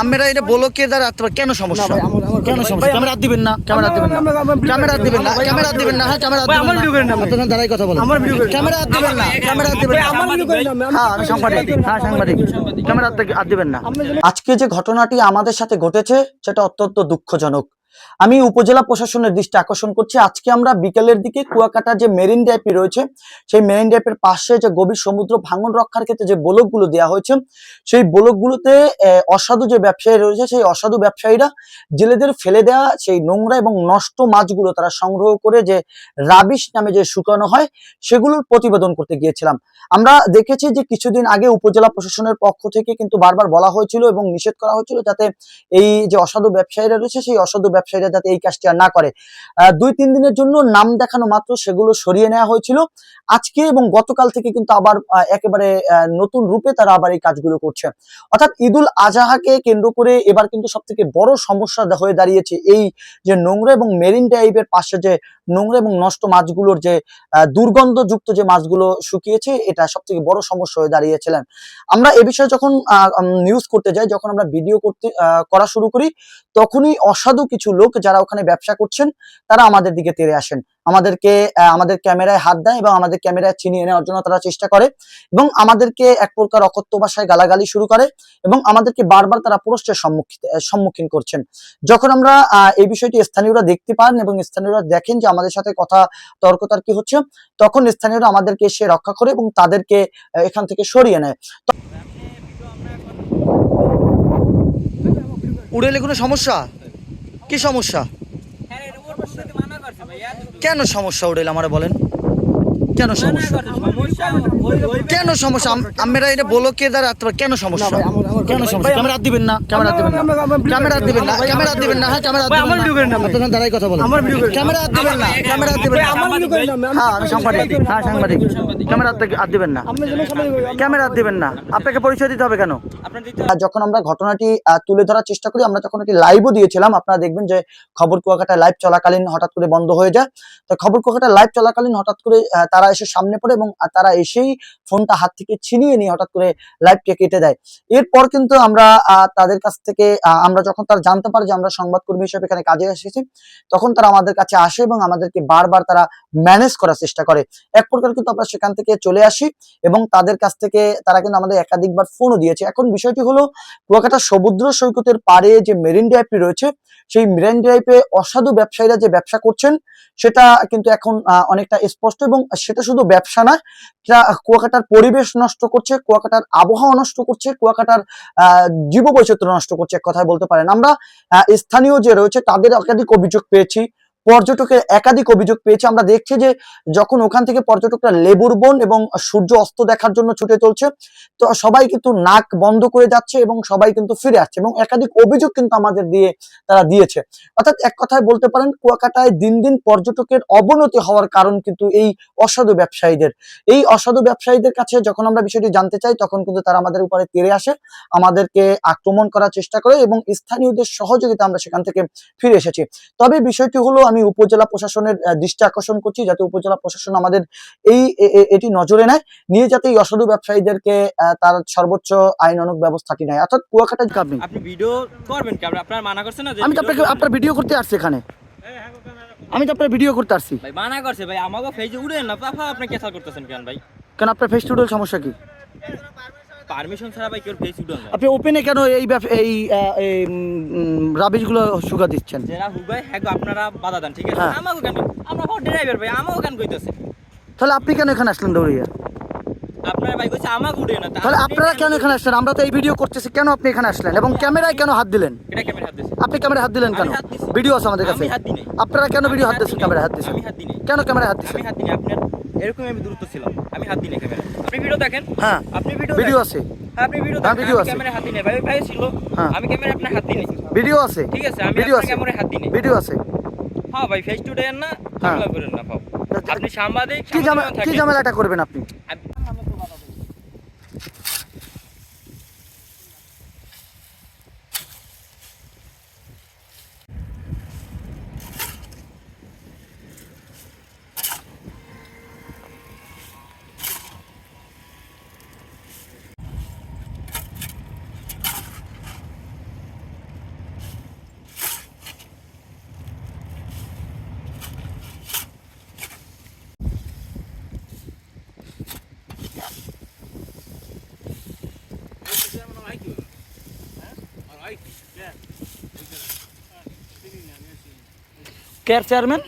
আমরা এটা বলো কে দ্বারা কেন সমস্যা কেন সমস্যা ক্যামেরা দিবেন না ক্যামেরা দিবেন না ক্যামেরা দিবেন না ক্যামেরা দিবেন না হ্যাঁ ক্যামেরা দিবেন না আপনারা দাঁড়াই কথা বলেন ক্যামেরা দিবেন না ক্যামেরা দিবেন না হ্যাঁ আমি সাংবাদিক হ্যাঁ সাংবাদিক ক্যামেরা দিবেন না। আজকে যে ঘটনাটি আমাদের সাথে ঘটেছে সেটা অত্যন্ত দুঃখজনক। আমি উপজেলা প্রশাসনের দৃষ্টি আকর্ষণ করছি। আজকে আমরা বিকেলের দিকে কুয়াকাটা যে মেরিন ড্রাইভটি রয়েছে সেই মেরিন ড্রাইভের পাশে যে গভীর সমুদ্র ভাঙন রক্ষার ক্ষেত্রে যে ব্লকগুলো দেওয়া হয়েছে সেই ব্লকগুলোতে অসাধু যে ব্যবসায়ী রয়েছে সেই অসাধু ব্যবসায়ীরা জেলেদের ফেলে দেওয়া সেই নোংরা এবং নষ্ট মাছগুলো তারা সংগ্রহ করে যে রাবিশ নামে যে শুকানো হয় সেগুলোর প্রতিবেদন করতে গিয়েছিলাম। আমরা দেখেছি যে কিছুদিন আগে উপজেলা প্রশাসনের পক্ষ থেকে কিন্তু বারবার বলা হয়েছিল এবং নিষেধ করা হয়েছিল যাতে এই যে অসাধু ব্যবসায়ীরা রয়েছে সেই অসাধু ব্যবসায়ীরা যাতে এই কাজটি আর না করে। 2-3 দিনের জন্য নাম দেখানো মাত্র সেগুলো সরিয়ে নেওয়া হয়েছিল। আজকে এবং গতকাল থেকে কিন্তু আবার একেবারে নতুন রূপে তারা আবার এই কাজগুলো করছে। অর্থাৎ ঈদুল আজহাকে কেন্দ্র করে এবার কিন্তু সবথেকে বড় সমস্যা হয়ে দাঁড়িয়েছে এই যে নোংরা এবং মেরিন ড্রাইভের পাশে যে নোংরা এবং নষ্ট মাছগুলোর যে দুর্গন্ধযুক্ত যে মাছগুলো শুকিয়েছে এটা সবথেকে বড় সমস্যা হয়ে দাঁড়িয়েছিলেন। আমরা এ বিষয়ে যখন নিউজ করতে যাই, যখন আমরা ভিডিও করা শুরু করি, তখনই অসাধু কিছু লোক যারা ওখানে ব্যবসা করছেন তারা আমাদের দিকে তেড়ে আসেন, আমাদের ক্যামেরায় হাত দেয় এবং আমাদের ক্যামেরায় ছিনিয়ে নেওয়ার জন্য তারা চেষ্টা করে এবং আমাদেরকে এক প্রকার অকথ্য ভাষায় গালাগালি শুরু করে এবং আমাদেরকে বারবার তারা প্রশ্নের সম্মুখীন করছেন। যখন আমরা এই বিষয়টি স্থানীয়রা দেখতে পান এবং স্থানীয়রা দেখেন যে আমাদের সাথে কথা তর্কতার্কি হচ্ছে, তখন স্থানীয়রা আমাদেরকে এসে রক্ষা করে এবং তাদেরকে এখান থেকে সরিয়ে নেয়। উড়েলে কোনো সমস্যা? কি সমস্যা? কেন সমস্যা উড়েলে আমার বলেন, কেন সমস্যা? কেন সমস্যা? আমরা এটা বলো কে দ্বারা কেন সমস্যা কেন সমস্যা? ক্যামেরা দিবেন না ক্যামেরা দিবেন না ক্যামেরা দিবেন না ক্যামেরা দিবেন না হ্যাঁ ক্যামেরা দিবেন না আপনারা দাঁড়াই কথা বলেন ক্যামেরা দিবেন না ক্যামেরা দিবেন না হ্যাঁ আমি সাংবাদিক হ্যাঁ সাংবাদিক ক্যামেরা দিবেন না ক্যামেরা দিবেন না। আপনাকে পরিচয় দিতে হবে কেন? যখন আমরা ঘটনাটি তুলে ধরার চেষ্টা করি, আমরা যখন একটি লাইভও দিয়েছিলাম, আপনারা দেখবেন যে খবর কুয়াকাটা লাইভ চলাকালীন হঠাৎ করে বন্ধ হয়ে যায়। তো খবর কুয়াকাটা লাইভ চলাকালীন হঠাৎ করে তারা এসে সামনে পড়ে এবং তারা এসেই ফোনটা হাত থেকে ছিনিয়ে নিয়ে হঠাৎ করে লাইভকে কেটে দেয়। এরপর কিন্তু আমরা তাদের কাছ থেকে আমরা যখন তারা জানতে পারে যে আমরা সংবাদকর্মী হিসেবে এখানে কাজে এসেছি, তখন তারা আমাদের কাছে আসে এবং আমাদেরকে বারবার তারা ম্যানেজ করার চেষ্টা করে। এক প্রকার কিন্তু আমরা সেখান থেকে চলে আসি এবং তাদের কাছ থেকে তারা কিন্তু আমাদের একাধিকবার ফোনও দিয়েছে। এখন বিষয়টি হলো কুয়াকাটা সমুদ্র সৈকতের পাড়ে যে মেরিন ড্রাইভটি রয়েছে সেই মেরিন ড্রাইভে অসাধু ব্যবসায়ীরা যে ব্যবসা করছেন সেটা কিন্তু এখন অনেকটা স্পষ্ট এবং সেটা শুধু ব্যবসা নয়, এটা কুয়াকাটার পরিবেশ নষ্ট করছে, কুয়াকাটার আবহাওয়া নষ্ট করছে, কুয়াকাটার জীববৈচিত্র্য নষ্ট করছে, এক কথায় বলতে পারেন। আমরা স্থানীয় যে রয়েছে তাদের একাধিক অভিযোগ পেয়েছি, পর্যটকের একাধিক অভিযোগ পেয়েছে। আমরা দেখছি যে যখন ওখান থেকে পর্যটকরা লেবুর বন এবং সূর্য অস্ত দেখার জন্য ছুটে চলছে, তো সবাই কিন্তু নাক বন্ধ করে যাচ্ছে এবং সবাই কিন্তু ফিরে আসছে এবং একাধিক অভিযোগ কিন্তু আমাদের তারা দিয়েছে। অর্থাৎ এক কথায় বলতে পারেন কুয়াকাটায় দিন দিন পর্যটকের অবনতি হওয়ার কারণ কিন্তু এই অসাধু ব্যবসায়ীদের। এই অসাধু ব্যবসায়ীদের কাছে যখন আমরা বিষয়টি জানতে চাই তখন কিন্তু তারা আমাদের উপরে তেড়ে আসে, আমাদেরকে আক্রমণ করার চেষ্টা করে এবং স্থানীয়দের সহযোগিতা আমরা সেখান থেকে ফিরে এসেছি। তবে বিষয়টি হলো আমি উপজেলা প্রশাসনের দৃষ্টি আকর্ষণ করছি যাতে উপজেলা প্রশাসন আমাদের এটি নজরে নিয়ে যাতে এই অসাধু ব্যবসায়ীদেরকে তার সর্বোচ্চ আইনানুগ ব্যবস্থাটি নেয়। অর্থাৎ কুয়াকাটা আপনি ভিডিও করবেন কি? আপনার মানা করছেন না যে আমি তো আপনার ভিডিও করতে আসছি এখানে, আমি তো আপনার ভিডিও করতে আসছি ভাই। মানা করছে ভাই, আমাকে ফেজে উড়েন না পাপা, আপনি ক্যান্সেল করতেছেন কেন ভাই? কেন আপনার ফেস টুডেল সমস্যা কি? পারমিশন ছাড়া ভাই কেউ ফেস উড়েন না। আপনি ওপেনে কেন এই রাবিশ গুলো শুকা দিচ্ছেন? যারা হুগাই হ্যাঁ আপনারা বাধা দেন, ঠিক আছে? আমাকে কেন? আমরা ড্রাইভার ভাই, আমাকে কেন কইতাছে? তাহলে আপনি কেন এখানে আসলেন দৌড়িয়ে? আপনারা ভাই কইছে আমাকে উড়ে না, তাহলে আপনারা কেন এখানে আসলেন? আমরা তো এই ভিডিও করতেছি, কেন আপনি এখানে আসলেন এবং ক্যামেরায় কেন হাত দিলেন? এটা ক্যামেরা হাত দিছে। আপনি ক্যামেরায় হাত দিলেন কেন? ভিডিও আছে আমাদের কাছে। আমি হাত দিই। আপনারা কেন ভিডিও হাত দিচ্ছেন? ক্যামেরায় হাত দিচ্ছেন আমি হাত দিই। কেন? ক্যামেরায় হাত দিচ্ছেন? আমি হাত দিই। আপনার এরকম আমি দূরত্ব ছিলাম, আমি হাত দিই না ক্যামেরা। আপনি ভিডিও দেখেন। হ্যাঁ আপনি ভিডিও আছে। হ্যাঁ আপনি ভিডিও দেখেন। ভিডিও আমি আছে। ক্যামেরা হাত দিই না ভাই, ভাই ছিল। আমি ক্যামেরা আপনার হাত দিই না। ভিডিও আছে। ঠিক আছে, আমি ভিডিও আপনার আছে। ক্যামেরা হাত দিই না। ভিডিও আছে। হ্যাঁ ভাই, ফেস টু দেন না, ঝামেলা করেন না পাও। আপনি সাংবাদিক, কি ঝামেলাটা করবেন আপনি? Care chairman